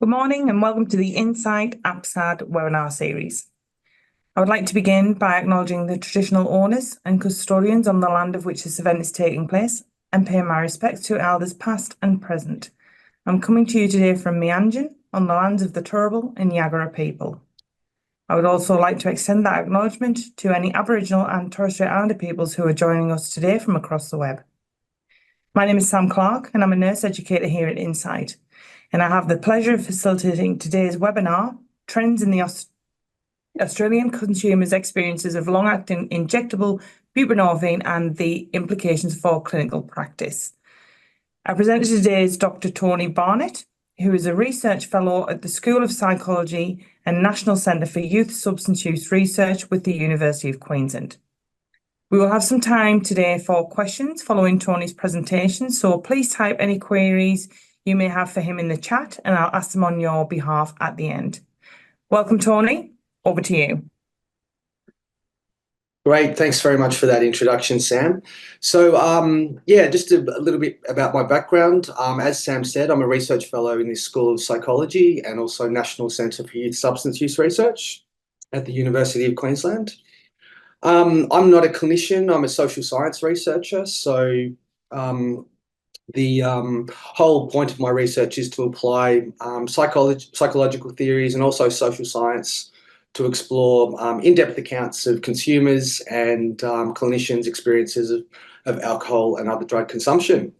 Good morning and welcome to the Insight APSAD webinar series. I would like to begin by acknowledging the traditional owners and custodians on the land of which this event is taking place and pay my respects to elders past and present. I'm coming to you today from Meanjin on the lands of the Turrbal and Yagara people. I would also like to extend that acknowledgement to any Aboriginal and Torres Strait Islander peoples who are joining us today from across the web. My name is Sam Clark and I'm a nurse educator here at Insight. And I have the pleasure of facilitating today's webinar, Trends in the Australian Consumers' Experiences of Long-Acting Injectable Buprenorphine and the Implications for Clinical Practice. Our presenter today is Dr. Tony Barnett, who is a research fellow at the School of Psychology and National Centre for Youth Substance Use Research with the University of Queensland. We will have some time today for questions following Tony's presentation, so please type any queries you may have for him in the chat and I'll ask them on your behalf at the end. Welcome, Tony. Over to you. Great. Thanks very much for that introduction, Sam. So, just a little bit about my background. As Sam said, I'm a research fellow in the School of Psychology and also National Centre for Youth Substance Use Research at the University of Queensland. I'm not a clinician. I'm a social science researcher. So, the whole point of my research is to apply psychological theories and also social science to explore in-depth accounts of consumers and clinicians' experiences of alcohol and other drug consumption.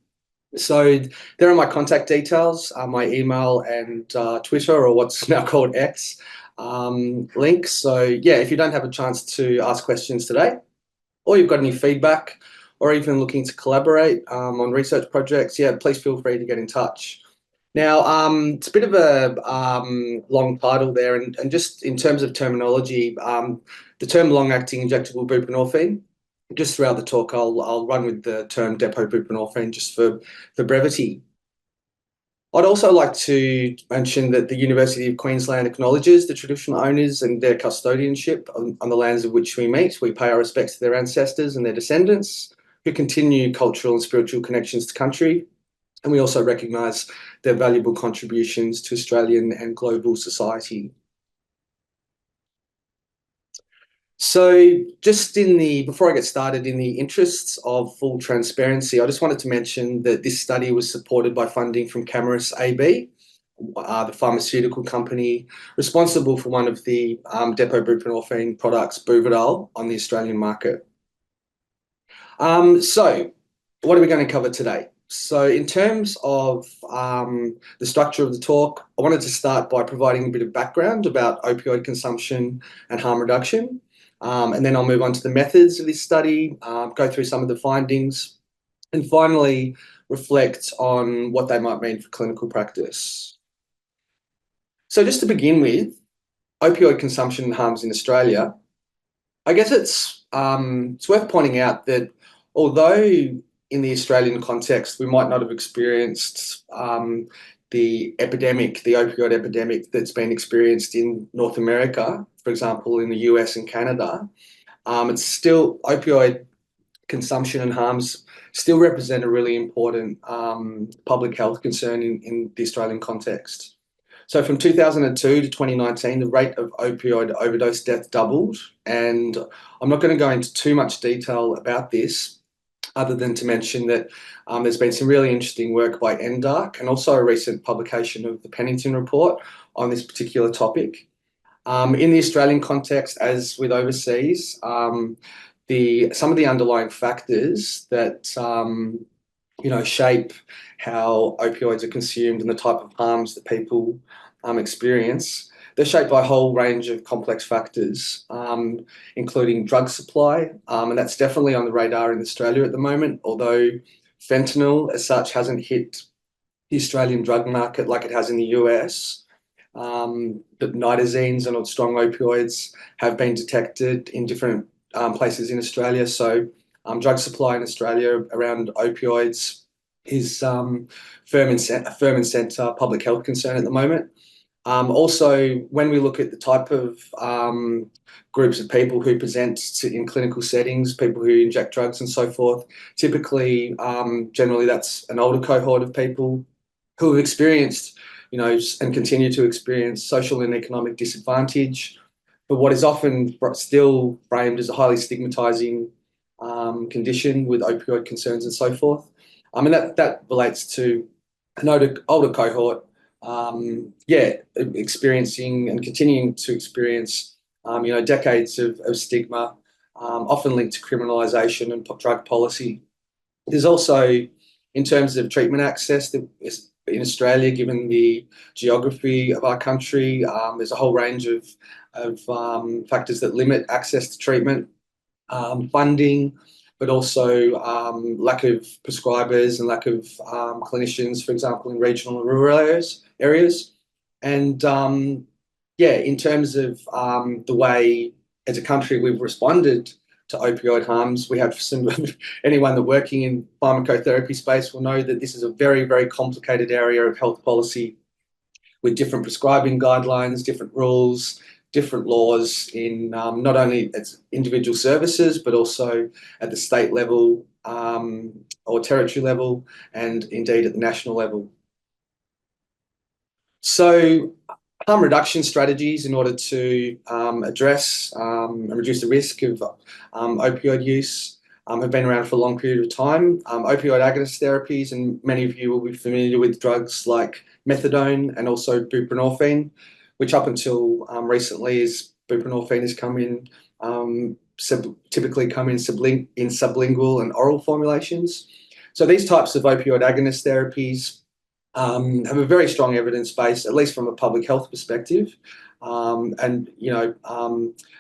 So there are my contact details, my email and Twitter, or what's now called X, links. So yeah, if you don't have a chance to ask questions today, or you've got any feedback, or even looking to collaborate on research projects, yeah, please feel free to get in touch. Now, it's a bit of a long title there, and just in terms of terminology, the term long-acting injectable buprenorphine, just throughout the talk, I'll run with the term depot buprenorphine just for brevity. I'd also like to mention that the University of Queensland acknowledges the traditional owners and their custodianship on the lands of which we meet. We pay our respects to their ancestors and their descendants, who continue cultural and spiritual connections to country. And we also recognise their valuable contributions to Australian and global society. So just before I get started, in the interests of full transparency, I just wanted to mention that this study was supported by funding from Camurus AB, the pharmaceutical company responsible for one of the depot buprenorphine products, Buvidal, on the Australian market. So what are we going to cover today? So in terms of the structure of the talk, I wanted to start by providing a bit of background about opioid consumption and harm reduction. And then I'll move on to the methods of this study, go through some of the findings, and finally reflect on what they might mean for clinical practice. So just to begin with, opioid consumption and harms in Australia, I guess it's worth pointing out that although in the Australian context we might not have experienced the opioid epidemic that's been experienced in North America, for example, in the US and Canada, it's still opioid consumption and harms still represent a really important public health concern in the Australian context. So from 2002 to 2019, the rate of opioid overdose death doubled. And I'm not going to go into too much detail about this, other than to mention that there's been some really interesting work by NDARC and also a recent publication of the Pennington Report on this particular topic. In the Australian context, as with overseas, some of the underlying factors that shape how opioids are consumed and the type of harms that people experience, they're shaped by a whole range of complex factors, including drug supply, and that's definitely on the radar in Australia at the moment, although fentanyl as such hasn't hit the Australian drug market like it has in the US. But nitazenes and strong opioids have been detected in different places in Australia. So drug supply in Australia around opioids is a firm and centre public health concern at the moment. Also, when we look at the type of groups of people who present in clinical settings, people who inject drugs and so forth, typically, generally that's an older cohort of people who have experienced and continue to experience social and economic disadvantage for what is often still framed as a highly stigmatizing condition with opioid concerns and so forth. And that relates to an older cohort, experiencing and continuing to experience, decades of stigma, often linked to criminalisation and drug policy. There's also, in terms of treatment access, in Australia, given the geography of our country, there's a whole range of factors that limit access to treatment, funding, but also lack of prescribers and lack of clinicians, for example, in regional and rural areas. And in terms of the way as a country we've responded to opioid harms, we have anyone that working in pharmacotherapy space will know that this is a very, very complicated area of health policy with different prescribing guidelines, different rules, different laws in not only at individual services, but also at the state level or territory level, and indeed at the national level. So harm reduction strategies in order to address and reduce the risk of opioid use have been around for a long period of time. Opioid agonist therapies, and many of you will be familiar with drugs like methadone and also buprenorphine, which up until recently buprenorphine has come in, typically come in sublingual and oral formulations. So these types of opioid agonist therapies have a very strong evidence base, at least from a public health perspective, and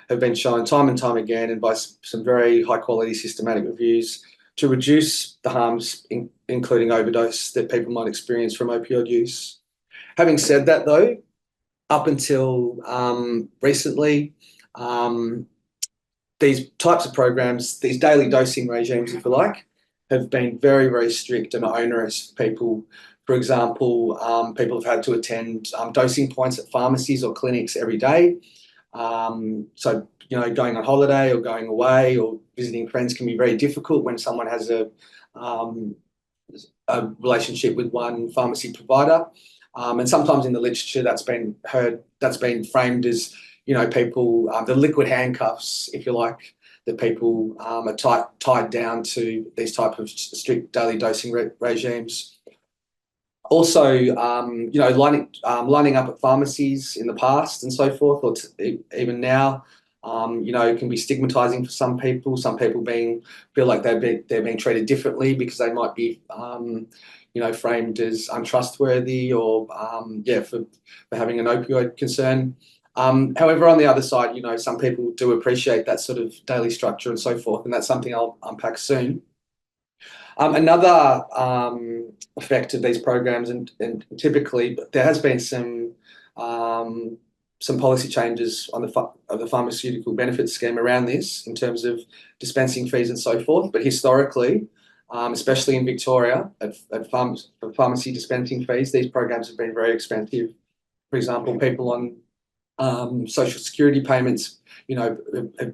have been shown time and time again, and by some very high quality systematic reviews, to reduce the harms, including overdose, that people might experience from opioid use. Having said that, though, up until recently, these types of programs, these daily dosing regimes, if you like, have been very, very strict and onerous for people. For example, people have had to attend dosing points at pharmacies or clinics every day. So, going on holiday or going away or visiting friends can be very difficult when someone has a relationship with one pharmacy provider. And sometimes in the literature that's been framed as, people, the liquid handcuffs, if you like, that people are tied down to these type of strict daily dosing regimes. Also, lining up at pharmacies in the past and so forth, or even now, can be stigmatizing for some people. Some people feel like they're being treated differently because they might be, framed as untrustworthy or, for having an opioid concern. However, on the other side, some people do appreciate that sort of daily structure and so forth, and that's something I'll unpack soon. Another effect of these programs, and typically there has been some policy changes on the pharmaceutical benefits scheme around this in terms of dispensing fees and so forth. But historically, especially in Victoria, at pharmacy dispensing fees, these programs have been very expensive. For example, people on social security payments, have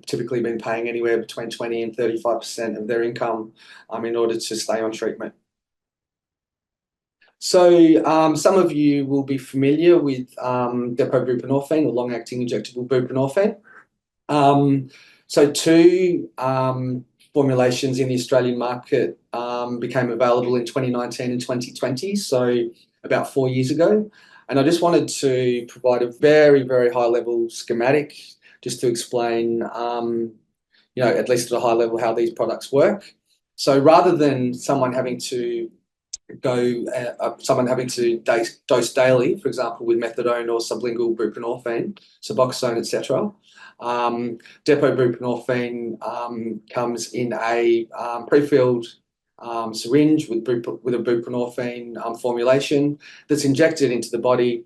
typically been paying anywhere between 20 and 35% of their income in order to stay on treatment. So some of you will be familiar with buprenorphine, or long-acting injectable buprenorphine. So two formulations in the Australian market became available in 2019 and 2020, so about 4 years ago. And I just wanted to provide a very, very high-level schematic just to explain, at least at a high level, how these products work. So rather than someone having to dose daily, for example, with methadone or sublingual buprenorphine, Suboxone, etc., depot buprenorphine comes in a pre-filled syringe with a buprenorphine formulation that's injected into the body,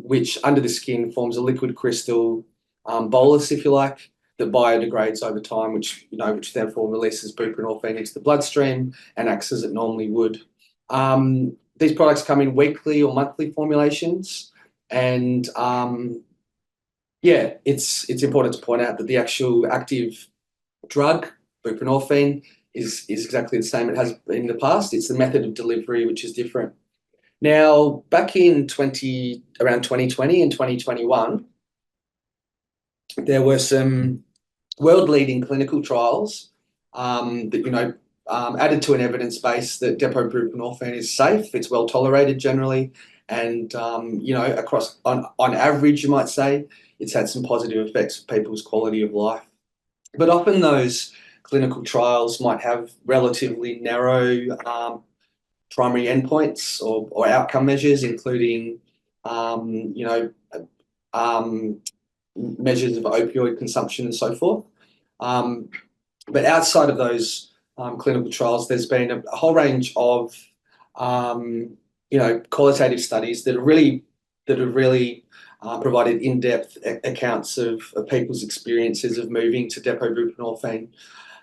which under the skin forms a liquid crystal bolus, if you like, that biodegrades over time, which therefore releases buprenorphine into the bloodstream and acts as it normally would. These products come in weekly or monthly formulations, and it's important to point out that the actual active drug, buprenorphine, is exactly the same it has been in the past. It's the method of delivery which is different. Now, back in around 2020 and 2021, there were some world-leading clinical trials that added to an evidence base that depot buprenorphine is safe. It's well tolerated generally, and across on average, you might say, it's had some positive effects for people's quality of life. But often those clinical trials might have relatively narrow primary endpoints or outcome measures, including measures of opioid consumption and so forth. But outside of those clinical trials, there's been a whole range of qualitative studies that have really provided in-depth accounts of people's experiences of moving to depot buprenorphine.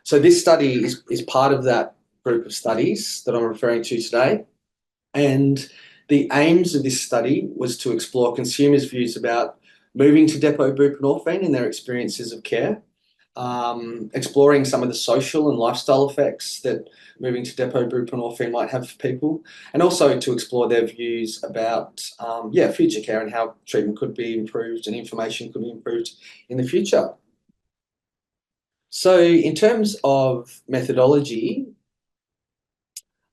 So this study is part of that group of studies that I'm referring to today. And the aims of this study was to explore consumers' views about moving to depot buprenorphine and their experiences of care, exploring some of the social and lifestyle effects that moving to depot buprenorphine might have for people, and also to explore their views about future care and how treatment could be improved and information could be improved in the future. So in terms of methodology,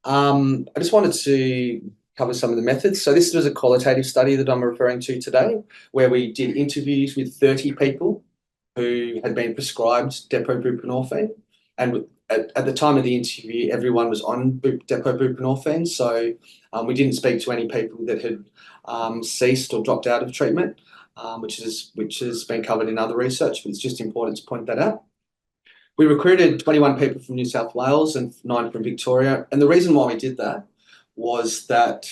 I just wanted to cover some of the methods. So this was a qualitative study that I'm referring to today, where we did interviews with 30 people who had been prescribed depot buprenorphine. And at the time of the interview, everyone was on depot buprenorphine. So we didn't speak to any people that had ceased or dropped out of treatment, which has been covered in other research, but it's just important to point that out. We recruited 21 people from New South Wales and 9 from Victoria. And the reason why we did that was that,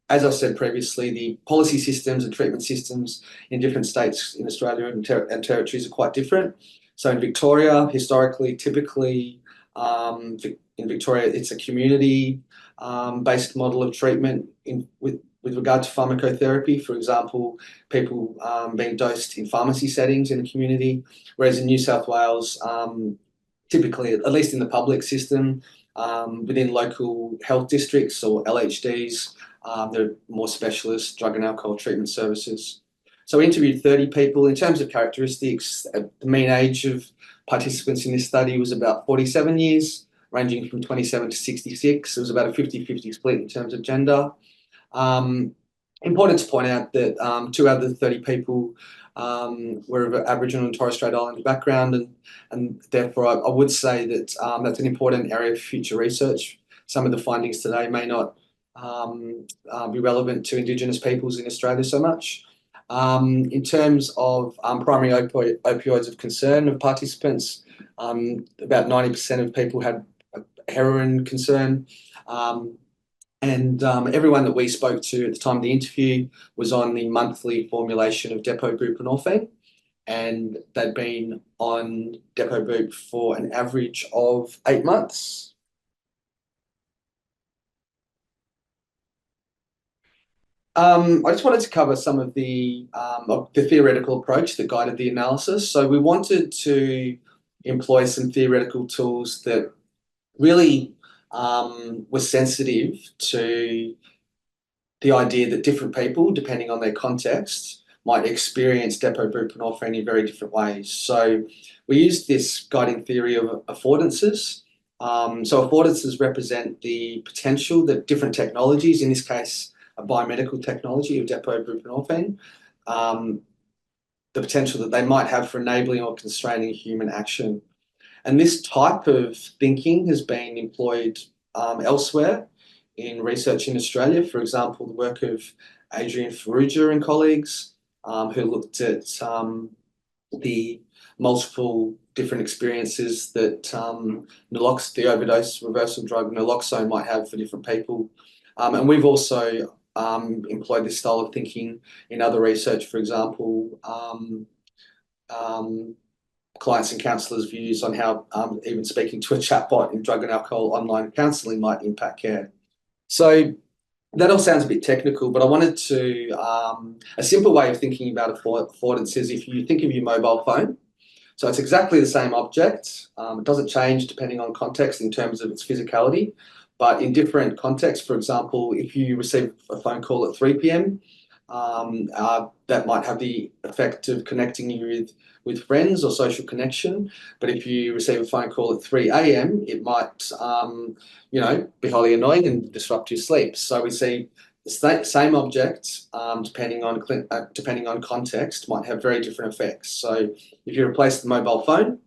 as I said previously, the policy systems and treatment systems in different states in Australia and territories are quite different. So in Victoria, historically, typically, in Victoria, it's a community-based model of treatment with regard to pharmacotherapy. For example, people being dosed in pharmacy settings in the community, whereas in New South Wales, typically, at least in the public system, within local health districts or LHDs, there are more specialist drug and alcohol treatment services. So we interviewed 30 people. In terms of characteristics, the mean age of participants in this study was about 47 years, ranging from 27 to 66. It was about a 50-50 split in terms of gender. Important to point out that 2 out of the 30 people were of Aboriginal and Torres Strait Islander background, and therefore I would say that that's an important area for future research. Some of the findings today may not be relevant to Indigenous peoples in Australia so much. In terms of primary opioids of concern of participants, about 90% of people had a heroin concern. And everyone that we spoke to at the time of the interview was on the monthly formulation of depot buprenorphine, and they'd been on depot bup for an average of 8 months. I just wanted to cover some of the theoretical approach that guided the analysis. So we wanted to employ some theoretical tools that really were sensitive to the idea that different people, depending on their context, might experience depot buprenorphine in very different ways. So we used this guiding theory of affordances. So affordances represent the potential that different technologies, in this case, a biomedical technology of depot buprenorphine, the potential that they might have for enabling or constraining human action. And this type of thinking has been employed elsewhere in research in Australia. For example, the work of Adrian Ferrugia and colleagues who looked at the multiple different experiences that the overdose reversal drug naloxone might have for different people. And we've also employed this style of thinking in other research. For example, clients and counsellors' views on how even speaking to a chatbot in drug and alcohol online counselling might impact care. So that all sounds a bit technical, but I wanted to, a simple way of thinking about affordance is if you think of your mobile phone. So it's exactly the same object. It doesn't change depending on context in terms of its physicality, but in different contexts. For example, if you receive a phone call at 3 p.m., that might have the effect of connecting you with friends or social connection. But if you receive a phone call at 3 a.m., it might, be highly annoying and disrupt your sleep. So we see the same object, depending on context, might have very different effects. So if you replace the mobile phone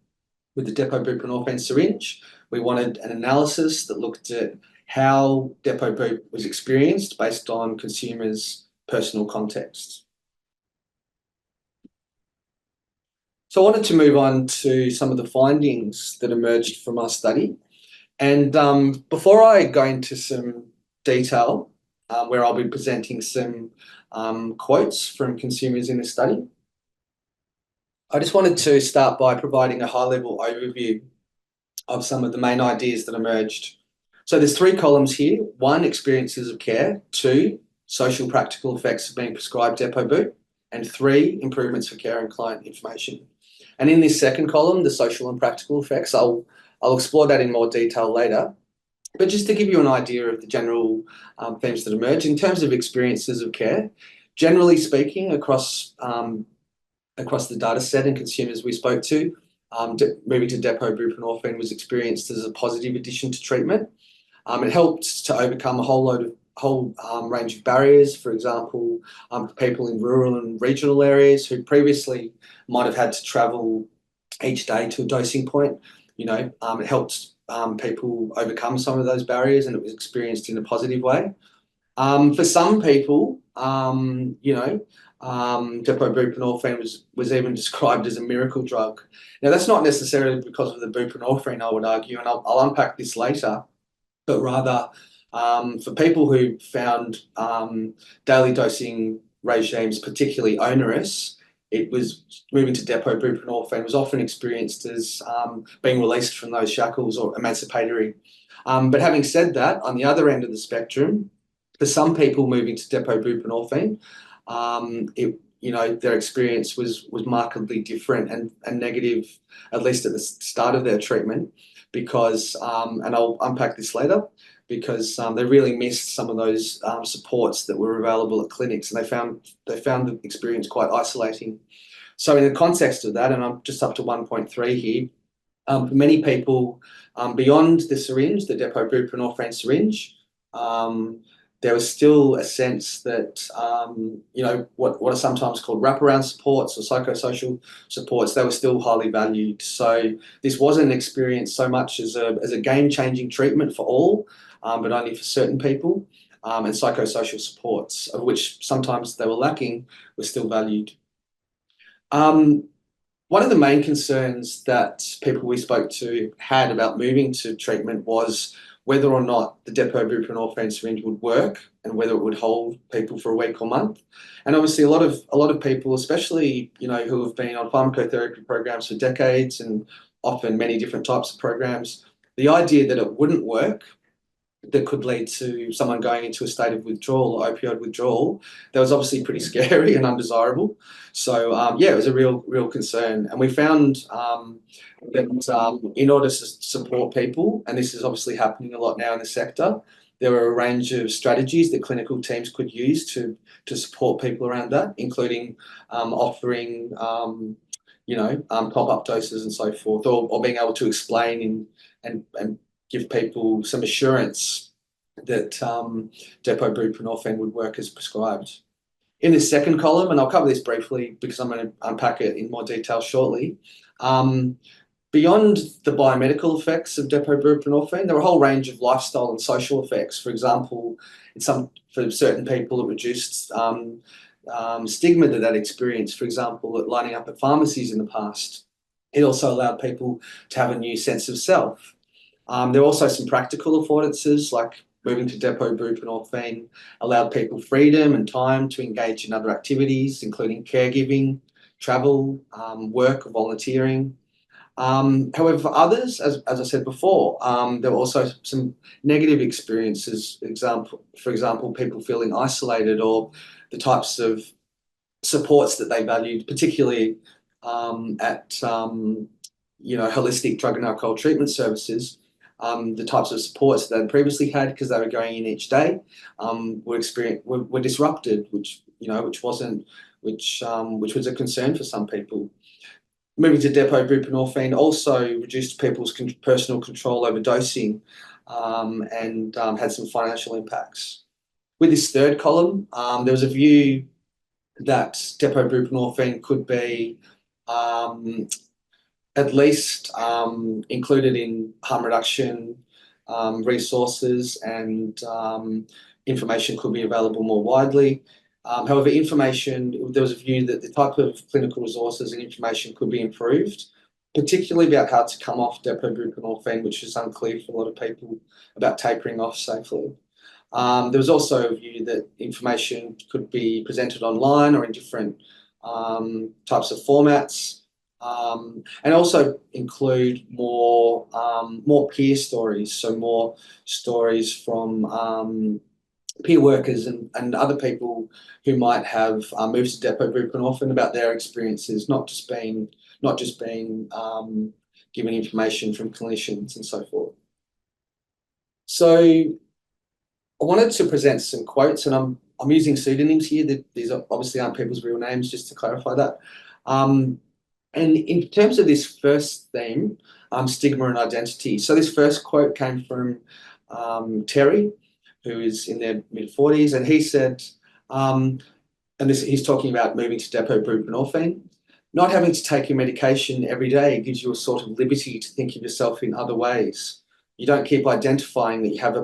with the depot buprenorphine syringe, we wanted an analysis that looked at how depot bup was experienced based on consumers' personal context. So I wanted to move on to some of the findings that emerged from our study. And before I go into some detail, where I'll be presenting some quotes from consumers in the study, I just wanted to start by providing a high-level overview of some of the main ideas that emerged. So there's 3 columns here. 1, experiences of care. 2, social practical effects of being prescribed depot bup. And 3, improvements for care and client information. And in this second column, the social and practical effects, I'll explore that in more detail later. But just to give you an idea of the general themes that emerge, in terms of experiences of care, generally speaking, across the data set and consumers we spoke to, moving to depot buprenorphine was experienced as a positive addition to treatment. It helped to overcome a whole range of barriers, for example, for people in rural and regional areas who previously might have had to travel each day to a dosing point. It helped people overcome some of those barriers, and it was experienced in a positive way. For some people, depot buprenorphine was even described as a miracle drug. Now, that's not necessarily because of the buprenorphine, I would argue, and I'll unpack this later, but rather for people who found daily dosing regimes particularly onerous, it was moving to depot buprenorphine was often experienced as being released from those shackles or emancipatory. But having said that, on the other end of the spectrum, for some people moving to depot buprenorphine, their experience was markedly different and negative, at least at the start of their treatment, because, and I'll unpack this later, because they really missed some of those supports that were available at clinics, and they found the experience quite isolating. So in the context of that, and I'm just up to 1.3 here, for many people, beyond the syringe, the depot buprenorphine syringe, there was still a sense that, what are sometimes called wraparound supports or psychosocial supports, they were still highly valued. So this wasn't experienced so much as a game-changing treatment for all, but only for certain people, and psychosocial supports, of which sometimes they were lacking, were still valued. One of the main concerns that people we spoke to had about moving to treatment was whether or not the depot buprenorphine syringe would work and whether it would hold people for a week or month. And obviously a lot of people, especially, who have been on pharmacotherapy programs for decades and often many different types of programs, the idea that it wouldn't work, that could lead to someone going into a state of withdrawal or opioid withdrawal, that was obviously pretty scary and undesirable. So it was a real concern. And we found that in order to support people, and this is obviously happening a lot now in the sector, there were a range of strategies that clinical teams could use to support people around that, including offering top-up doses and so forth, or being able to explain and give people some assurance that depot buprenorphine would work as prescribed. In this second column, and I'll cover this briefly because I'm going to unpack it in more detail shortly, beyond the biomedical effects of depot buprenorphine, there were a whole range of lifestyle and social effects. For example, for certain people, it reduced stigma that experience, for example, at lining up at pharmacies in the past. It also allowed people to have a new sense of self. There were also some practical affordances, like moving to depot buprenorphine allowed people freedom and time to engage in other activities, including caregiving, travel, work, or volunteering. However, for others, as I said before, there were also some negative experiences. For example, people feeling isolated, or the types of supports that they valued, particularly at holistic drug and alcohol treatment services. the types of supports that they previously had because they were going in each day were disrupted, which was a concern for some people. Moving to depot buprenorphine also reduced people's personal control over dosing and had some financial impacts. With this third column, there was a view that depot buprenorphine could be at least included in harm reduction resources, and information could be available more widely. However, there was a view that the type of clinical resources and information could be improved, particularly about how to come off depot buprenorphine, which is unclear for a lot of people about tapering off safely. There was also a view that information could be presented online or in different types of formats, and also include more peer stories, so more stories from peer workers and other people who might have moved to depot buprenorphine about their experiences, not just being given information from clinicians and so forth. So I wanted to present some quotes, and I'm using pseudonyms here. These obviously aren't people's real names, just to clarify that. And in terms of this first theme, stigma and identity. So this first quote came from Terry, who is in their mid-40s, and he said, he's talking about moving to depot buprenorphine. Not having to take your medication every day gives you a sort of liberty to think of yourself in other ways. You don't keep identifying that you have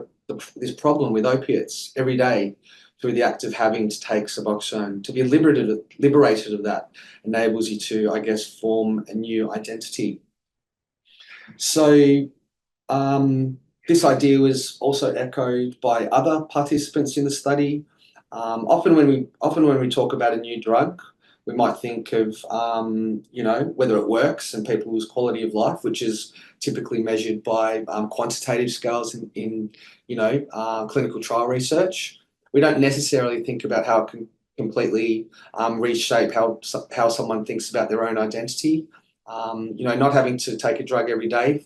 this problem with opiates every day through the act of having to take Suboxone. To be liberated of that enables you to, I guess, form a new identity. So this idea was also echoed by other participants in the study. Often when we talk about a new drug, we might think of whether it works and people's quality of life, which is typically measured by quantitative scales in clinical trial research. We don't necessarily think about how it can completely reshape how someone thinks about their own identity. Not having to take a drug every day,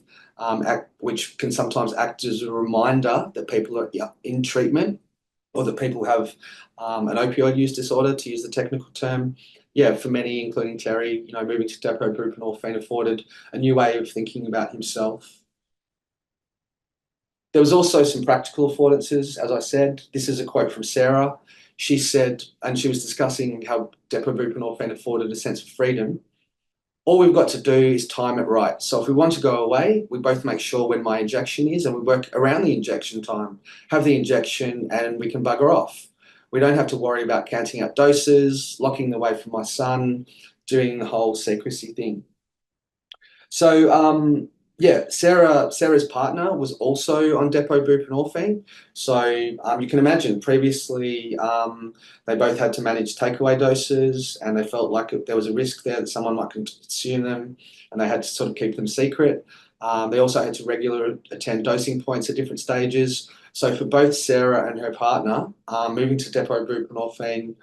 which can sometimes act as a reminder that people are in treatment, or that people have an opioid use disorder, to use the technical term. Yeah, for many, including Terry, moving to depot buprenorphine afforded a new way of thinking about himself. There was also some practical affordances, as I said. This is a quote from Sarah. She said, and she was discussing how depot buprenorphine afforded a sense of freedom. All we've got to do is time it right. So if we want to go away, we both make sure when my injection is, and we work around the injection time, have the injection, and we can bugger off. We don't have to worry about counting out doses, locking away from my son, doing the whole secrecy thing. So Sarah's partner was also on depot buprenorphine. So you can imagine previously they both had to manage takeaway doses, and they felt like there was a risk there that someone might consume them, and they had to sort of keep them secret. They also had to regularly attend dosing points at different stages. So for both Sarah and her partner, moving to depot buprenorphine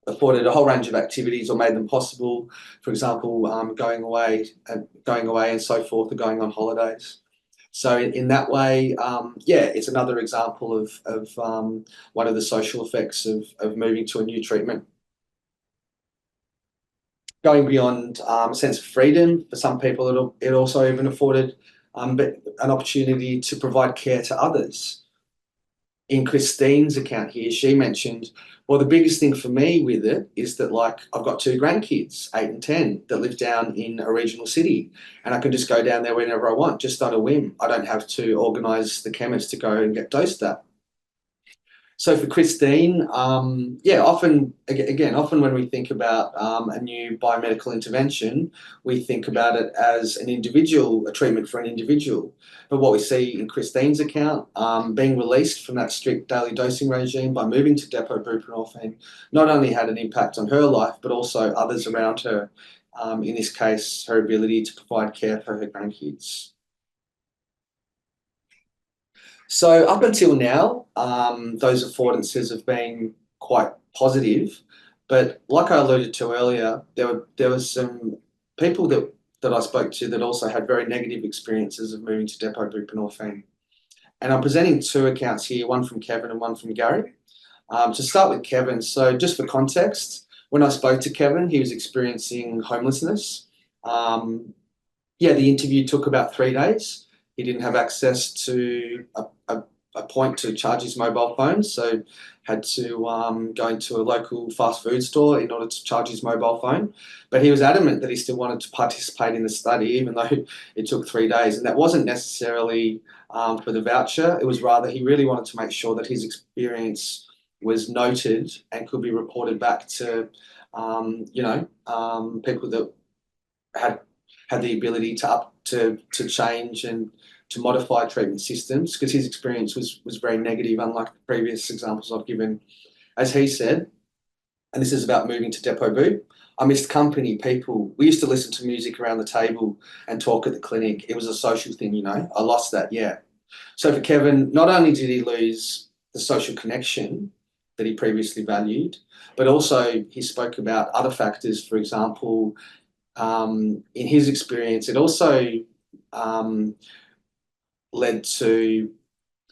afforded a whole range of activities, or made them possible. For example, going away and so forth, or going on holidays. So in that way, it's another example of one of the social effects of moving to a new treatment. Going beyond a sense of freedom, for some people, it also even afforded an opportunity to provide care to others. In Christine's account here, she mentioned, well, the biggest thing for me with it is that, like, I've got 2 grandkids, 8 and 10, that live down in a regional city, and I can just go down there whenever I want, just on a whim. I don't have to organise the chemist to go and get dosed at. So for Christine, often when we think about a new biomedical intervention, we think about it as a treatment for an individual. But what we see in Christine's account, being released from that strict daily dosing regime by moving to depot buprenorphine, not only had an impact on her life, but also others around her. In this case, her ability to provide care for her grandkids. So up until now, those affordances have been quite positive, but like I alluded to earlier, there was some people that that I spoke to that also had very negative experiences of moving to depot buprenorphine. And I'm presenting two accounts here, one from Kevin and one from Gary. To start with Kevin, so just for context, when I spoke to Kevin, he was experiencing homelessness. The interview took about 3 days. He didn't have access to a point to charge his mobile phone, so had to go into a local fast food store in order to charge his mobile phone. But he was adamant that he still wanted to participate in the study, even though it took 3 days. And that wasn't necessarily for the voucher. It was rather he really wanted to make sure that his experience was noted and could be reported back to, people that had the ability to change and to modify treatment systems, because his experience was very negative, unlike the previous examples I've given. As he said, and this is about moving to depot boop, I missed company, people. We used to listen to music around the table and talk at the clinic. It was a social thing, I lost that, yeah. So for Kevin, not only did he lose the social connection that he previously valued, but also he spoke about other factors. For example, in his experience, it also led to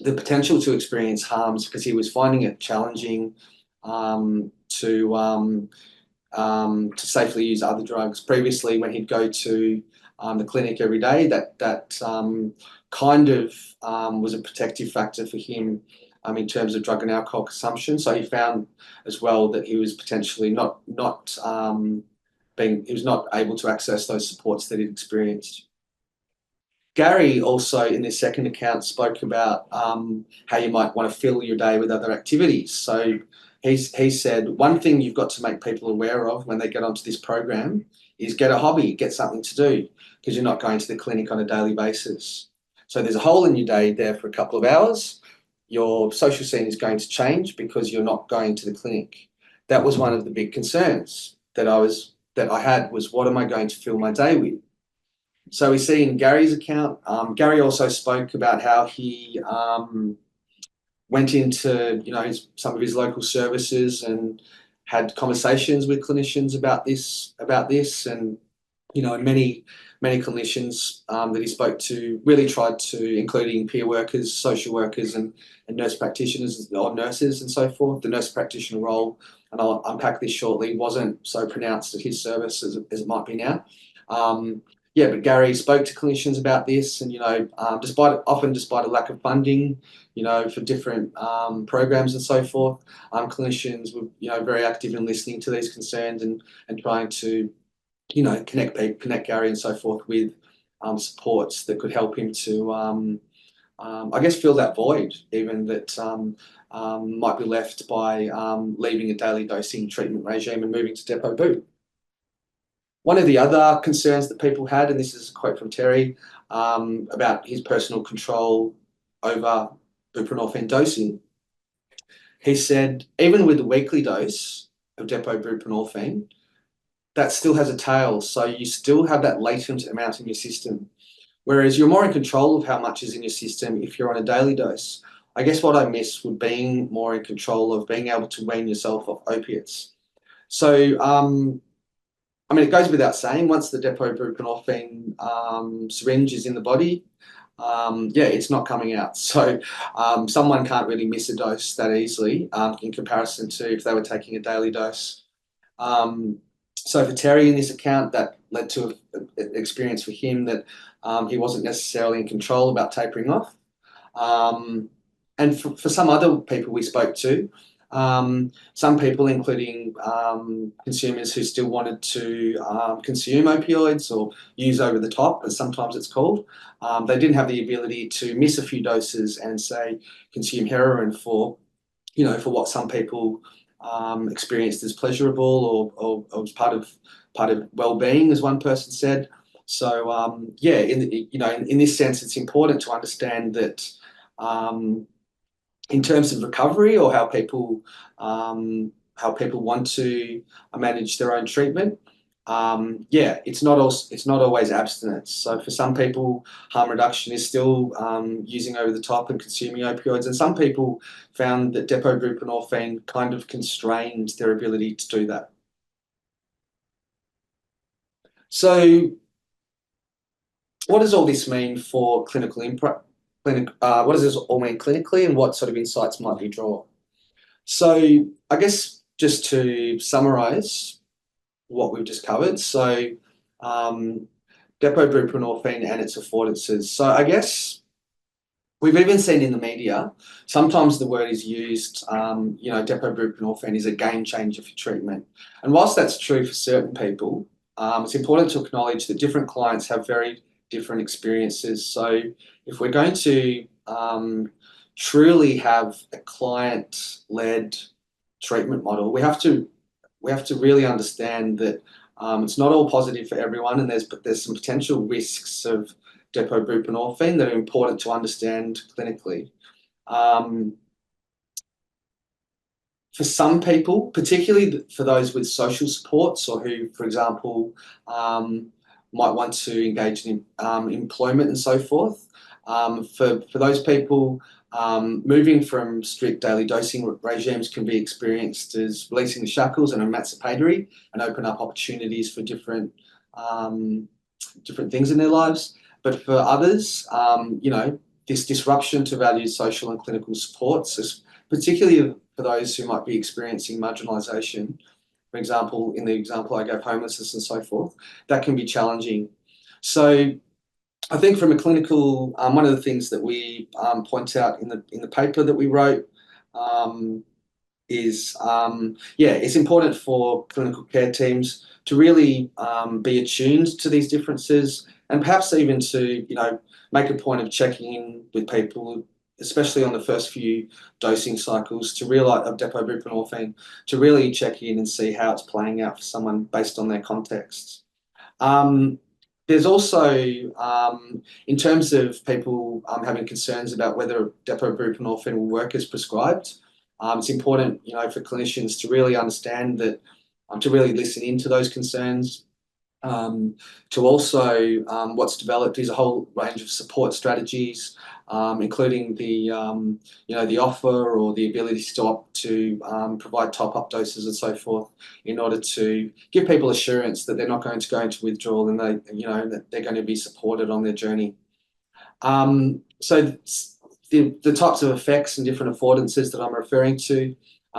the potential to experience harms because he was finding it challenging to safely use other drugs. Previously, when he'd go to the clinic every day, that kind of was a protective factor for him in terms of drug and alcohol consumption. So he found as well that he was potentially not able to access those supports that he'd experienced. Gary also, in this second account, spoke about how you might want to fill your day with other activities. So he said, one thing you've got to make people aware of when they get onto this program is get a hobby, get something to do, because you're not going to the clinic on a daily basis. So there's a hole in your day there for a couple of hours. Your social scene is going to change because you're not going to the clinic. That was one of the big concerns that I had was, what am I going to fill my day with? So we see in Gary's account, Gary also spoke about how he went into some of his local services and had conversations with clinicians about this, and many clinicians that he spoke to really tried to, including peer workers, social workers, and nurse practitioners or nurses and so forth. The nurse practitioner role, and I'll unpack this shortly, wasn't so pronounced at his service as it might be now. But Gary spoke to clinicians about this, and despite a lack of funding, for different programs and so forth, clinicians were very active in listening to these concerns and trying to connect Gary and so forth with supports that could help him to fill that void even that might be left by leaving a daily dosing treatment regime and moving to depot boop. One of the other concerns that people had, and this is a quote from Terry, about his personal control over buprenorphine dosing. He said, even with the weekly dose of depot buprenorphine, that still has a tail, so you still have that latent amount in your system. Whereas you're more in control of how much is in your system if you're on a daily dose. I guess what I miss would being more in control of being able to wean yourself off opiates. So, it goes without saying, once the depot buprenorphine syringe is in the body, it's not coming out. So someone can't really miss a dose that easily in comparison to if they were taking a daily dose. So for Terry in this account, that led to an experience for him that he wasn't necessarily in control about tapering off. And for some other people we spoke to, some people, including consumers who still wanted to consume opioids or use over the top, as sometimes it's called, they didn't have the ability to miss a few doses and say consume heroin for what some people experienced as pleasurable or as part of well-being, as one person said. So in this sense, it's important to understand that in terms of recovery or how people want to manage their own treatment, it's not always abstinence. So for some people, harm reduction is still using over the top and consuming opioids, and some people found that depot buprenorphine kind of constrained their ability to do that. So what does all this mean for clinical impact? What does this all mean clinically, and what sort of insights might we draw? So I guess just to summarise what we've just covered. So depot buprenorphine and its affordances. So I guess we've even seen in the media, sometimes the word is used, depot buprenorphine is a game changer for treatment. And whilst that's true for certain people, it's important to acknowledge that different clients have very different experiences. So if we're going to truly have a client-led treatment model, we have to really understand that it's not all positive for everyone, and there's some potential risks of depot buprenorphine that are important to understand clinically. For some people, particularly for those with social supports or who, for example, might want to engage in employment and so forth, for those people, moving from strict daily dosing regimes can be experienced as releasing the shackles and emancipatory and open up opportunities for different things in their lives. But for others, this disruption to valued social and clinical supports, particularly for those who might be experiencing marginalisation, for example, in the example I gave, homelessness and so forth, that can be challenging. So I think from a clinical, one of the things that we point out in the paper that we wrote is, it's important for clinical care teams to really be attuned to these differences, and perhaps even to, make a point of checking in with people, especially on the first few dosing cycles, to realize of depot buprenorphine, to really check in and see how it's playing out for someone based on their context. There's also, in terms of people having concerns about whether depot buprenorphine will work as prescribed, it's important, for clinicians to really understand that, to really listen into those concerns. To also, what's developed is a whole range of support strategies, including the offer or the ability to provide top-up doses and so forth, in order to give people assurance that they're not going to go into withdrawal and that they're going to be supported on their journey. So the types of effects and different affordances that I'm referring to,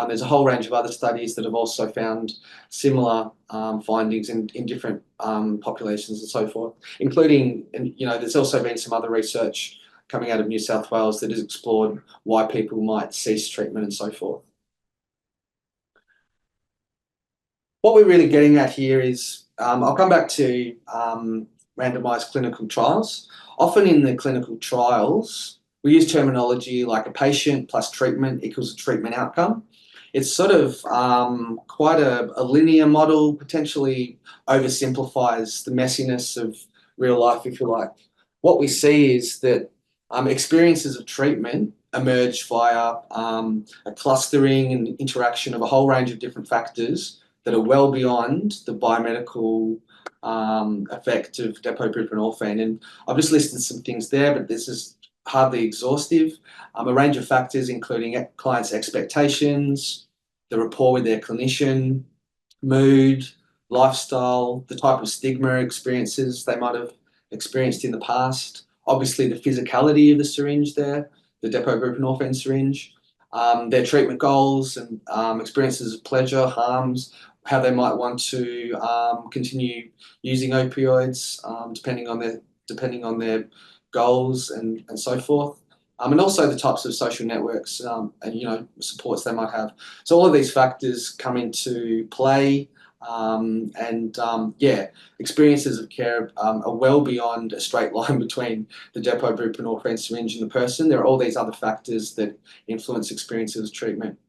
there's a whole range of other studies that have also found similar findings in different populations and so forth, including, there's also been some other research coming out of New South Wales that has explored why people might cease treatment and so forth. What we're really getting at here is, I'll come back to randomised clinical trials. Often in the clinical trials, we use terminology like a patient plus treatment equals a treatment outcome. It's sort of quite a linear model, potentially oversimplifies the messiness of real life, if you like. What we see is that experiences of treatment emerge via a clustering and interaction of a whole range of different factors that are well beyond the biomedical effect of depot buprenorphine. And I've just listed some things there, but this is hardly exhaustive. A range of factors, including clients' expectations, the rapport with their clinician, mood, lifestyle, the type of stigma experiences they might have experienced in the past, obviously the physicality of the syringe there, the depot buprenorphine syringe, their treatment goals and experiences of pleasure, harms, how they might want to continue using opioids, depending on their goals and so forth. And also the types of social networks and supports they might have. So all of these factors come into play, experiences of care are well beyond a straight line between the depot buprenorphine syringe and the person. There are all these other factors that influence experiences of treatment.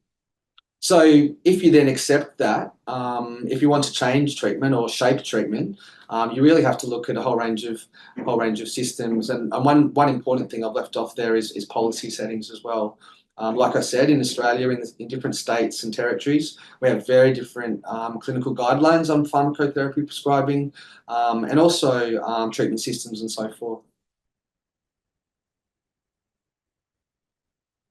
So if you then accept that, if you want to change treatment or shape treatment, you really have to look at a whole range of systems. And one important thing I've left off there is policy settings as well. Like I said, in Australia, in different states and territories, we have very different clinical guidelines on pharmacotherapy prescribing, and also treatment systems and so forth.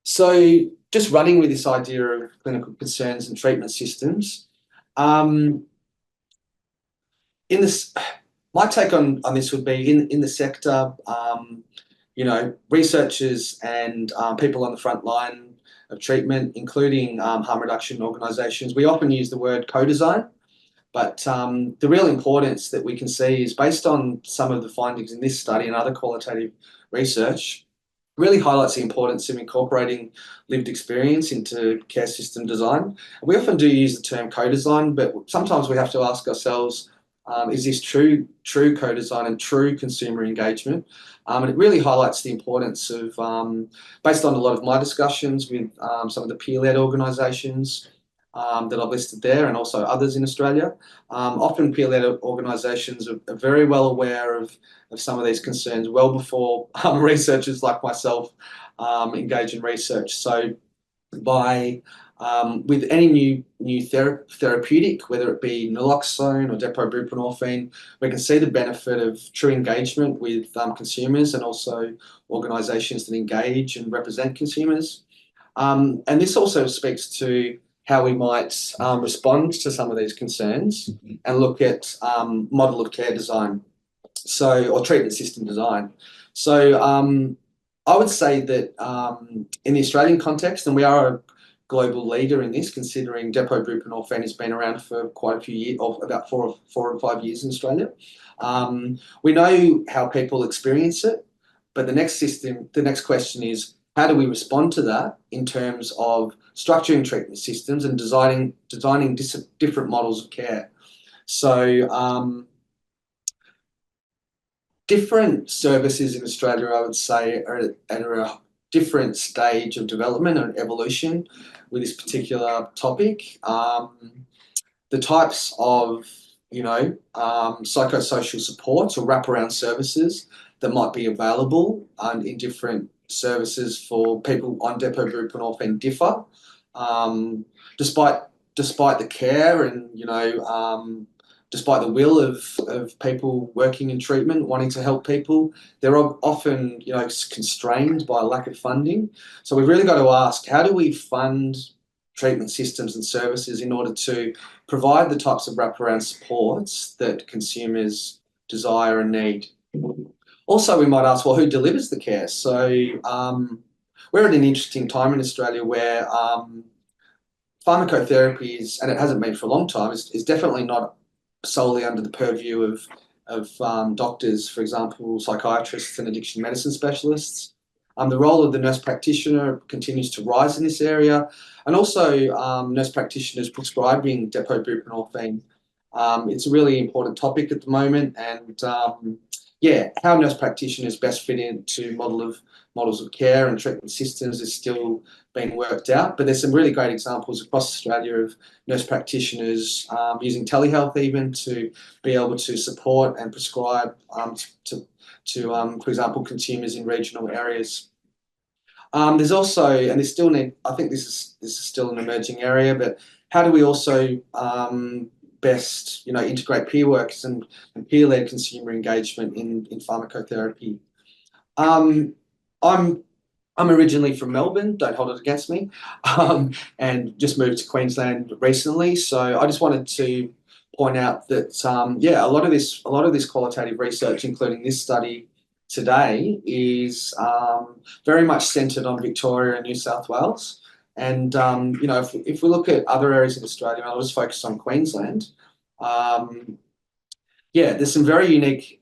So just running with this idea of clinical concerns and treatment systems, my take on this would be in the sector, researchers and people on the front line of treatment, including harm reduction organisations, we often use the word co-design. But the real importance that we can see is based on some of the findings in this study and other qualitative research, really highlights the importance of incorporating lived experience into care system design. We often do use the term co-design, but sometimes we have to ask ourselves, is this true co-design and true consumer engagement? And it really highlights the importance of, based on a lot of my discussions with some of the peer-led organisations that I've listed there, and also others in Australia. Often peer-led organisations are very well aware of some of these concerns well before researchers like myself engage in research. So by with any new therapeutic, whether it be naloxone or buprenorphine, we can see the benefit of true engagement with consumers and also organisations that engage and represent consumers. And this also speaks to how we might respond to some of these concerns and look at model of care design, or treatment system design. So I would say that in the Australian context, and we are a global leader in this, considering buprenorphine has been around for quite a few years, or about 4 or 5 years in Australia. We know how people experience it, but the next question is, how do we respond to that in terms of structuring treatment systems and designing different models of care? So different services in Australia, I would say, are at a different stage of development and evolution with this particular topic. The types of psychosocial supports or wraparound services that might be available in different services for people on buprenorphine differ, despite the care and despite the will of people working in treatment, wanting to help people, they're often constrained by a lack of funding. So we've really got to ask, how do we fund treatment systems and services in order to provide the types of wraparound supports that consumers desire and need? Also, we might ask, well, who delivers the care? So we're at an interesting time in Australia where pharmacotherapy is, and it hasn't been for a long time, is definitely not solely under the purview of doctors, for example, psychiatrists and addiction medicine specialists. The role of the nurse practitioner continues to rise in this area, and also nurse practitioners prescribing buprenorphine. It's a really important topic at the moment, and how nurse practitioners best fit into models of care and treatment systems is still being worked out. But there's some really great examples across Australia of nurse practitioners using telehealth even to be able to support and prescribe to for example, consumers in regional areas. There's also, and there's still need, I think this is still an emerging area, but how do we also best integrate peer works and peer-led consumer engagement in pharmacotherapy? I'm originally from Melbourne, don't hold it against me, and just moved to Queensland recently. So I just wanted to point out that a lot of this qualitative research, including this study today, is very much centred on Victoria and New South Wales. And if we look at other areas of Australia, I'll just focus on Queensland. There's some very unique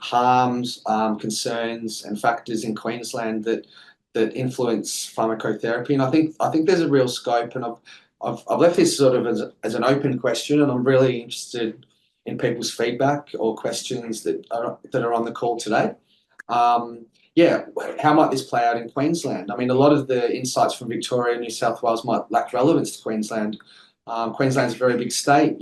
harms, concerns, and factors in Queensland that influence pharmacotherapy. And I think there's a real scope, and I've left this sort of as an open question, and I'm really interested in people's feedback or questions that are on the call today. How might this play out in Queensland? I mean, a lot of the insights from Victoria and New South Wales might lack relevance to Queensland. Queensland's a very big state,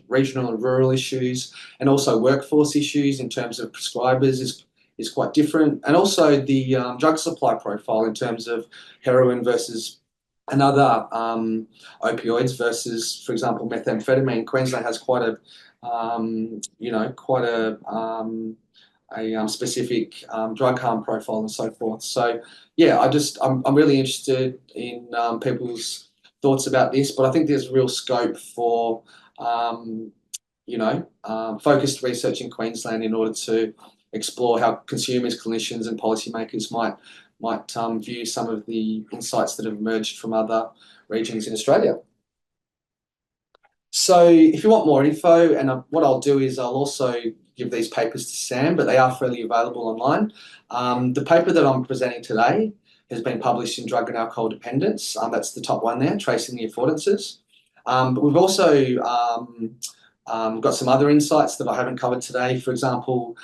regional and rural issues, and also workforce issues in terms of prescribers is quite different. And also the drug supply profile in terms of heroin versus another opioids versus, for example, methamphetamine. Queensland has quite a specific drug harm profile and so forth. So I'm really interested in people's thoughts about this, but I think there's real scope for focused research in Queensland in order to explore how consumers, clinicians, and policymakers might view some of the insights that have emerged from other regions in Australia. So if you want more info, and what I'll do is I'll also give these papers to Sam, but they are freely available online. The paper that I'm presenting today has been published in Drug and Alcohol Dependence. That's the top one there, tracing the affordances. But we've also got some other insights that I haven't covered today. For example,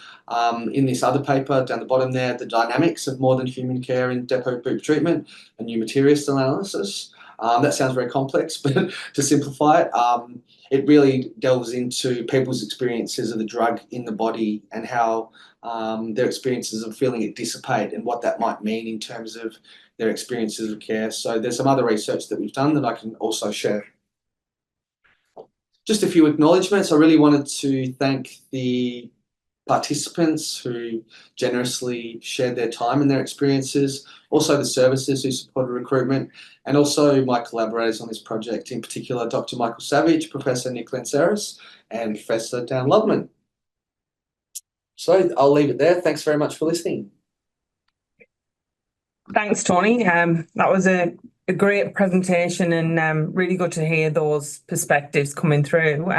in this other paper down the bottom there, the dynamics of more than human care in depot boop treatment and new materials analysis. That sounds very complex, but to simplify it, it really delves into people's experiences of the drug in the body and how their experiences of feeling it dissipate and what that might mean in terms of their experiences of care. So there's some other research that we've done that I can also share. Just a few acknowledgements. I really wanted to thank the participants who generously shared their time and their experiences, also the services who supported recruitment, and also my collaborators on this project, in particular Dr. Michael Savage, Professor Nick Lanceris, and Professor Dan Ludman. So I'll leave it there. Thanks very much for listening. Thanks, Tony. That was a great presentation, and really good to hear those perspectives coming through.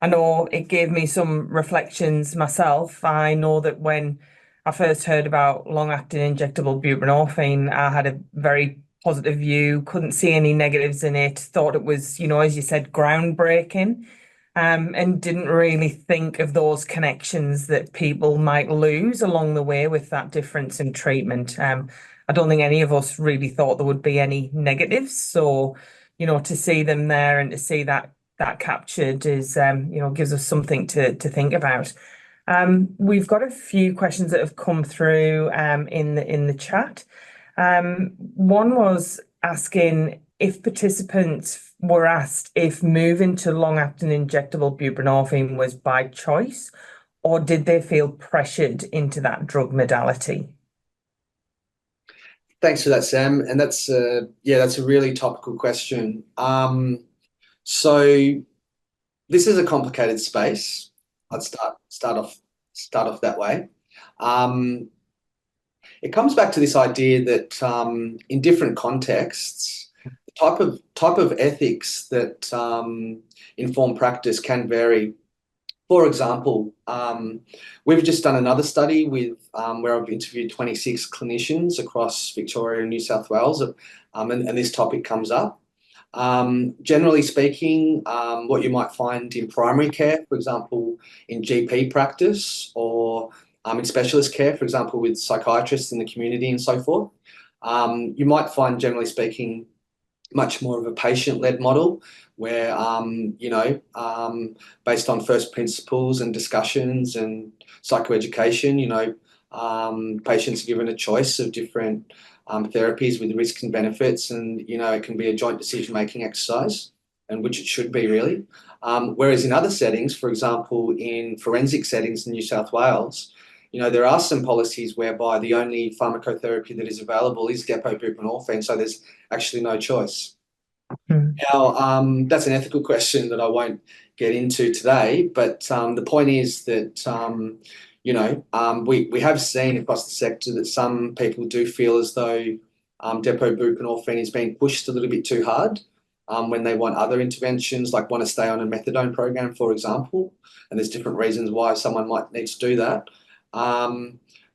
I know it gave me some reflections myself. I know that when I first heard about long-acting injectable buprenorphine, I had a very positive view, couldn't see any negatives in it, thought it was, as you said, groundbreaking, and didn't really think of those connections that people might lose along the way with that difference in treatment. I don't think any of us really thought there would be any negatives. So, to see them there and to see that captured is, gives us something to think about. We've got a few questions that have come through in the chat. One was asking if participants were asked if moving to long-acting injectable buprenorphine was by choice, or did they feel pressured into that drug modality? Thanks for that, Sam. And that's a really topical question. So this is a complicated space. I'd start off that way. It comes back to this idea that in different contexts, the type of ethics that inform practice can vary. For example, we've just done another study with where I've interviewed 26 clinicians across Victoria and New South Wales, and this topic comes up. Generally speaking, what you might find in primary care, for example, in GP practice, or in specialist care, for example, with psychiatrists in the community and so forth, you might find, generally speaking, much more of a patient-led model where, based on first principles and discussions and psychoeducation, patients are given a choice of different therapies with risks and benefits, and, it can be a joint decision-making exercise, and which it should be really. Whereas in other settings, for example, in forensic settings in New South Wales, there are some policies whereby the only pharmacotherapy that is available is depot buprenorphine, so there's actually no choice. Now, that's an ethical question that I won't get into today, but the point is that, we have seen across the sector that some people do feel as though depot buprenorphine is being pushed a little bit too hard when they want other interventions, like want to stay on a methadone program, for example, and there's different reasons why someone might need to do that.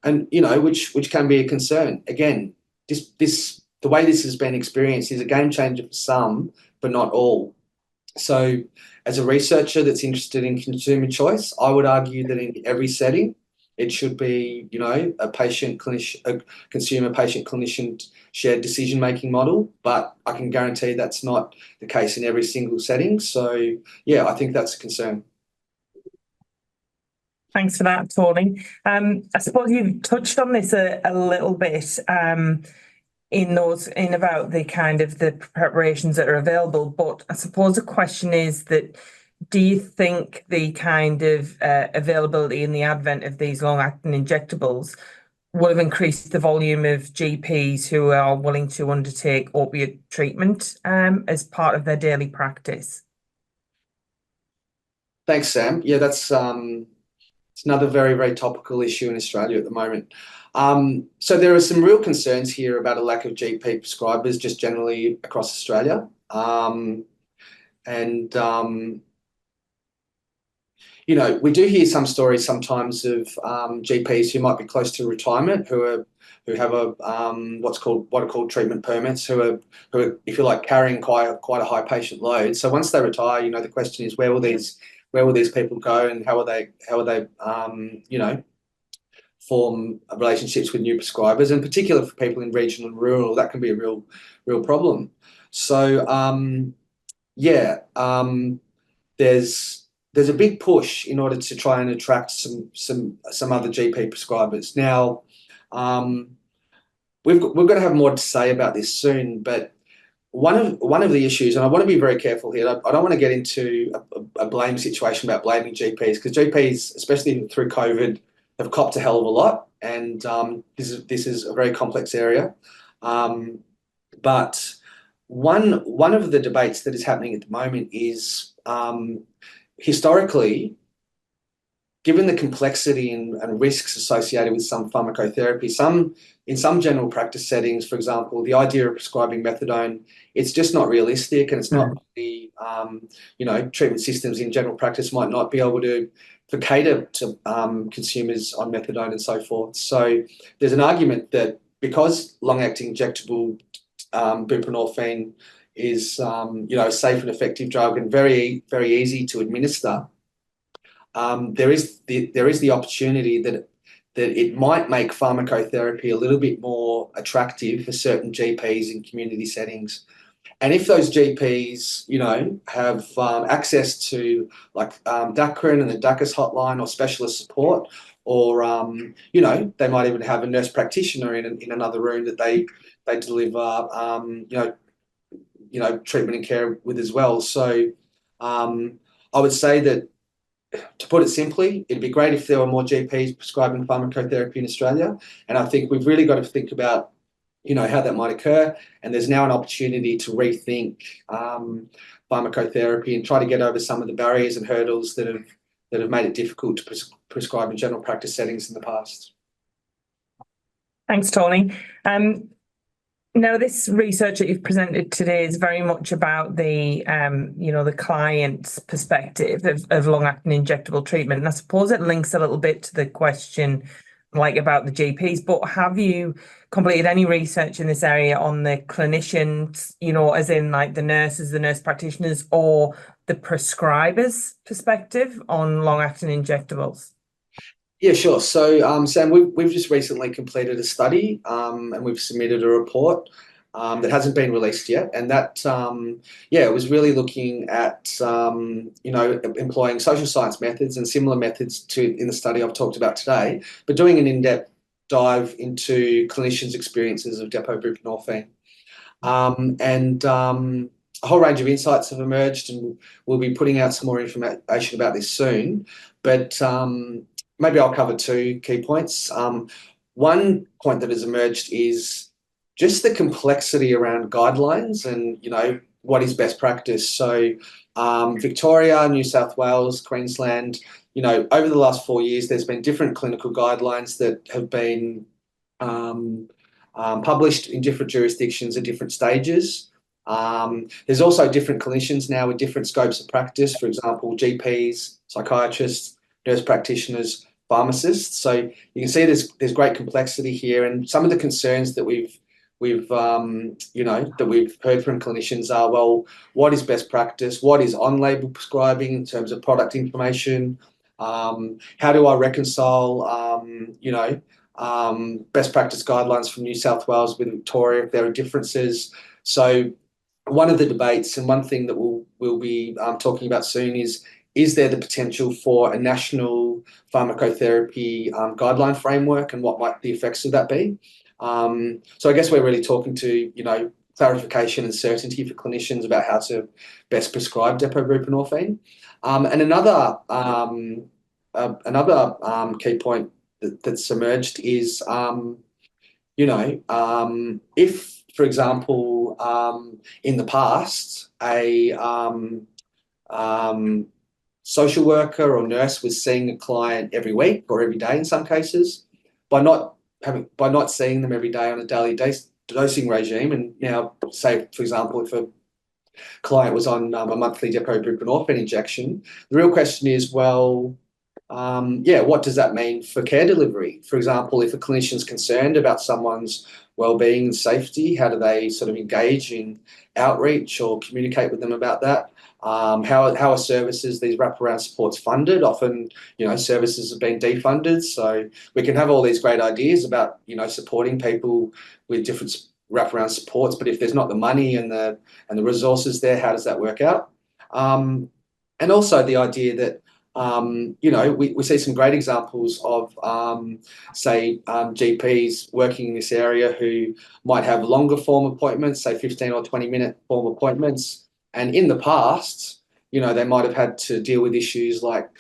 Which can be a concern. Again, the way this has been experienced is a game changer for some, but not all. So as a researcher that's interested in consumer choice, I would argue that in every setting, it should be, a consumer patient clinician shared decision-making model, but I can guarantee that's not the case in every single setting. So yeah, I think that's a concern. Thanks for that, Tony. I suppose you've touched on this a little bit in about the kind of the preparations that are available, but I suppose the question is that, do you think the kind of availability and the advent of these long-acting injectables will have increased the volume of GPs who are willing to undertake opiate treatment as part of their daily practice? Thanks, Sam. Yeah, that's it's another very, very topical issue in Australia at the moment. So there are some real concerns here about a lack of GP prescribers just generally across Australia. And we do hear some stories sometimes of GPs who might be close to retirement who have a what are called treatment permits who are, if you like, carrying quite a high patient load. So once they retire, the question is where will these people go, and how are they form relationships with new prescribers, and particularly for people in regional and rural, that can be a real problem. So yeah, there's a big push in order to try and attract some other GP prescribers. Now, we're going to have more to say about this soon, but one of the issues, and I want to be very careful here. I don't want to get into a blame situation about blaming GPs, because GPs, especially through COVID, have copped a hell of a lot, and this is a very complex area. But one of the debates that is happening at the moment is historically, given the complexity and risks associated with some pharmacotherapy, in some general practice settings, for example, the idea of prescribing methadone, it's just not realistic, and it's not the treatment systems in general practice might not be able to cater to consumers on methadone and so forth. So there's an argument that because long-acting injectable buprenorphine is a safe and effective drug and very, very easy to administer, there is the opportunity that it might make pharmacotherapy a little bit more attractive for certain GPs in community settings. And if those GPs, have access to like Dacron and the DACUS hotline or specialist support, or they might even have a nurse practitioner in another room that they deliver treatment and care with as well. So I would say that, to put it simply, it'd be great if there were more GPs prescribing pharmacotherapy in Australia. And I think we've really got to think about, how that might occur. And there's now an opportunity to rethink pharmacotherapy and try to get over some of the barriers and hurdles that have made it difficult to prescribe in general practice settings in the past. Thanks, Tony. Now, this research that you've presented today is very much about the client's perspective of long-acting injectable treatment. And I suppose it links a little bit to the question, like, about the GPs, but have you completed any research in this area on the clinicians, as in like the nurses, the nurse practitioners, or the prescribers' perspective on long-acting injectables? Yeah, sure. So, Sam, we've just recently completed a study, and we've submitted a report that hasn't been released yet. And that, it was really looking at, employing social science methods and similar methods in the study I've talked about today, but doing an in-depth dive into clinicians' experiences of depot buprenorphine. And a whole range of insights have emerged, and we'll be putting out some more information about this soon. But maybe I'll cover two key points. One point that has emerged is just the complexity around guidelines and, what is best practice. So Victoria, New South Wales, Queensland, over the last 4 years, there's been different clinical guidelines that have been published in different jurisdictions at different stages. There's also different clinicians now with different scopes of practice, for example, GPs, psychiatrists, nurse practitioners, pharmacists. So you can see there's great complexity here, and some of the concerns that we've heard from clinicians are, well, what is best practice? What is on-label prescribing in terms of product information? How do I reconcile, best practice guidelines from New South Wales with Victoria if there are differences? So one of the debates, and one thing that we'll be talking about soon, is there the potential for a national pharmacotherapy guideline framework, and what might the effects of that be? So I guess we're really talking to, clarification and certainty for clinicians about how to best prescribe depot buprenorphine. And another key point that's emerged is, if, for example, in the past, social worker or nurse was seeing a client every week or every day in some cases. By not seeing them every day on a daily dosing regime, and now say, for example, if a client was on a monthly depot buprenorphine injection, the real question is, well, what does that mean for care delivery? For example, if a clinician's concerned about someone's well-being and safety, how do they sort of engage in outreach or communicate with them about that? How are services, these wraparound supports funded? Often, services have been defunded. So we can have all these great ideas about, supporting people with different wraparound supports, but if there's not the money and the resources there, how does that work out? And also the idea that we see some great examples of, say, GPs working in this area who might have longer form appointments, say 15 or 20-minute form appointments. And in the past, they might have had to deal with issues like,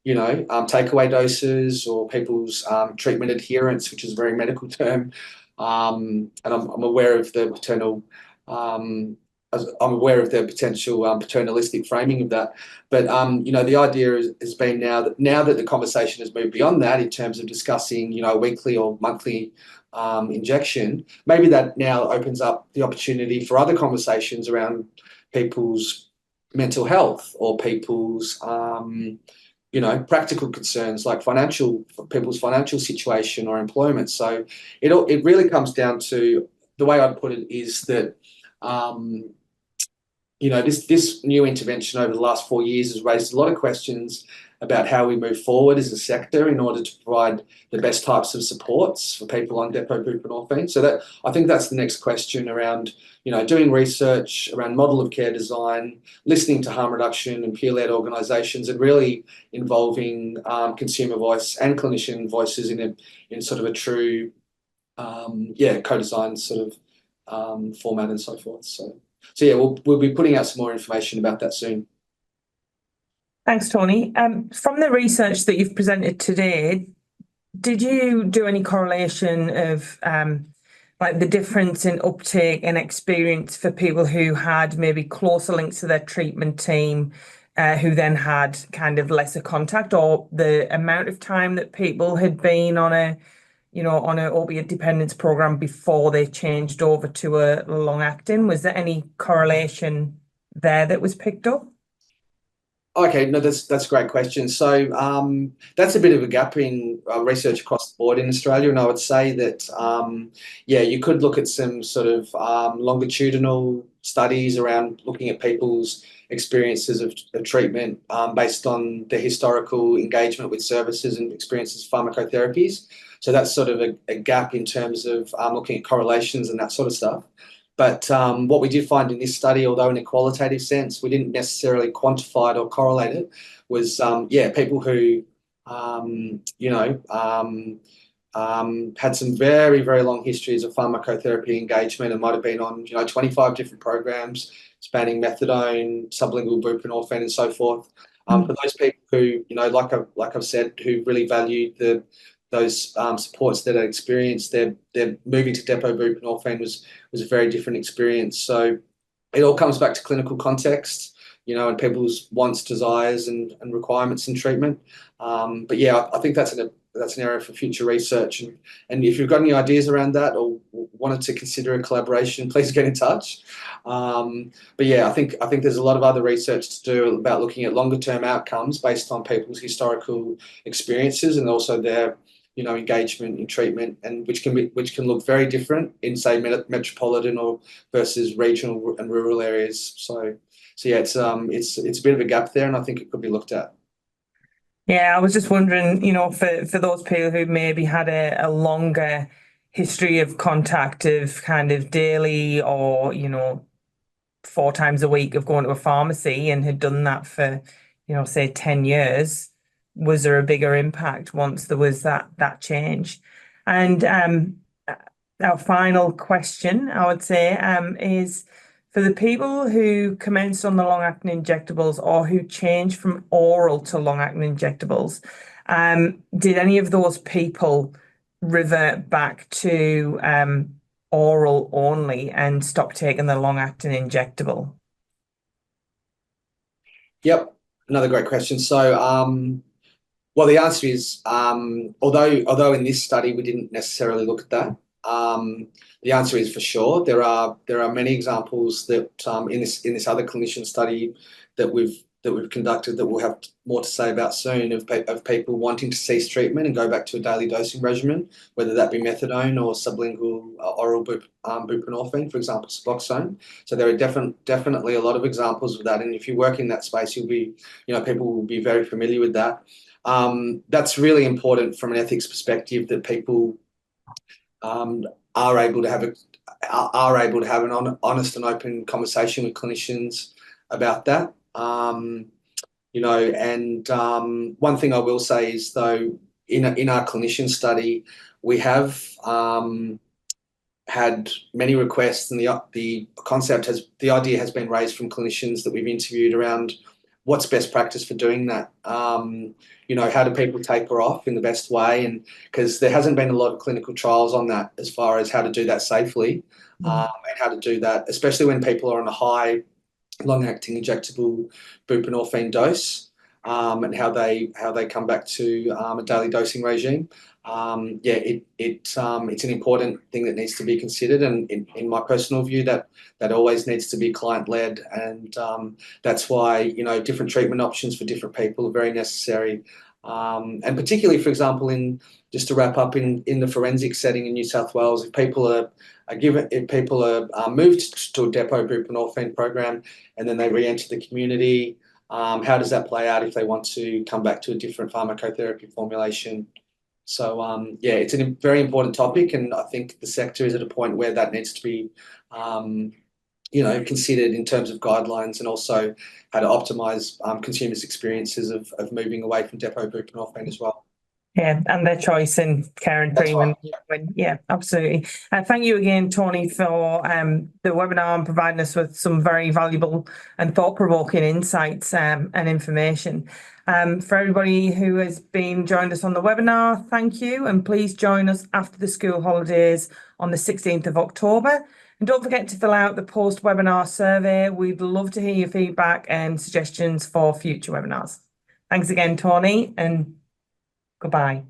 takeaway doses or people's treatment adherence, which is a very medical term. And I'm aware of the potential paternalistic framing of that. But the idea has been now that the conversation has moved beyond that in terms of discussing, weekly or monthly injection, maybe that now opens up the opportunity for other conversations around people's mental health or people's practical concerns like people's financial situation or employment. So it really comes down to, the way I'd put it is that this new intervention over the last 4 years has raised a lot of questions about how we move forward as a sector in order to provide the best types of supports for people on depot buprenorphine. So I think that's the next question around, doing research around model of care design, listening to harm reduction and peer-led organisations, and really involving consumer voice and clinician voices in sort of a true, co-design sort of format and so forth. So yeah, we'll be putting out some more information about that soon. Thanks, Tony. From the research that you've presented today, did you do any correlation of like the difference in uptake and experience for people who had maybe closer links to their treatment team, who then had kind of lesser contact, or the amount of time that people had been on an opiate dependence program before they changed over to a long acting? Was there any correlation there that was picked up? Okay, no, that's a great question. So that's a bit of a gap in research across the board in Australia, and I would say that you could look at some sort of longitudinal studies around looking at people's experiences of treatment based on their historical engagement with services and experiences of pharmacotherapies. So that's sort of a gap in terms of looking at correlations and that sort of stuff. But what we did find in this study, although in a qualitative sense, we didn't necessarily quantify it or correlate it, was people who had some very, very long histories of pharmacotherapy engagement and might have been on 25 different programs spanning methadone, sublingual buprenorphine, and so forth. For those people who, like I've said, who really valued those supports that I experienced, their moving to depot buprenorphine was a very different experience. So it all comes back to clinical context, and people's wants, desires, and requirements in treatment. But yeah, I think that's an area for future research. And if you've got any ideas around that or wanted to consider a collaboration, please get in touch. But yeah, I think there's a lot of other research to do about looking at longer term outcomes based on people's historical experiences and also their engagement in treatment, and which can look very different in, say, metropolitan or versus regional and rural areas. So yeah, it's a bit of a gap there, and I think it could be looked at. Yeah, I was just wondering, for those people who maybe had a longer history of contact of kind of daily or 4 times a week of going to a pharmacy and had done that for say 10 years. Was there a bigger impact once there was that change? And our final question, I would say, is for the people who commenced on the long-acting injectables or who changed from oral to long-acting injectables, did any of those people revert back to oral only and stop taking the long-acting injectable? Yep. another great question. So, well, the answer is, although in this study we didn't necessarily look at that, the answer is for sure. There are many examples that in this other clinician study that we've conducted that we'll have more to say about soon of people wanting to cease treatment and go back to a daily dosing regimen, whether that be methadone or sublingual oral buprenorphine, for example, Suboxone. So there are definitely a lot of examples of that, and if you work in that space, people will be very familiar with that. That's really important from an ethics perspective, that people are able to have an honest and open conversation with clinicians about that. One thing I will say is, though, in our clinician study, we have had many requests, and the idea has been raised from clinicians that we've interviewed around what's best practice for doing that. How do people taper off in the best way? And because there hasn't been a lot of clinical trials on that as far as how to do that safely, and how to do that, especially when people are on a high long-acting injectable buprenorphine dose, and how they come back to a daily dosing regime. It's an important thing that needs to be considered, and in my personal view, that always needs to be client-led, and that's why different treatment options for different people are very necessary. And particularly, for example, just to wrap up, in the forensic setting in New South Wales, if people are moved to a depot buprenorphine program and then they re-enter the community, how does that play out if they want to come back to a different pharmacotherapy formulation? So it's a very important topic, and I think the sector is at a point where that needs to be considered in terms of guidelines, and also how to optimize consumers' experiences of moving away from depot buprenorphine as well. Yeah, and their choice in care and treatment. Right. Yeah, absolutely. Thank you again, Tony, for the webinar and providing us with some very valuable and thought-provoking insights and information. For everybody who has been joined us on the webinar, thank you, and please join us after the school holidays on the 16th of October. And don't forget to fill out the post-webinar survey. We'd love to hear your feedback and suggestions for future webinars. Thanks again, Tony, and goodbye.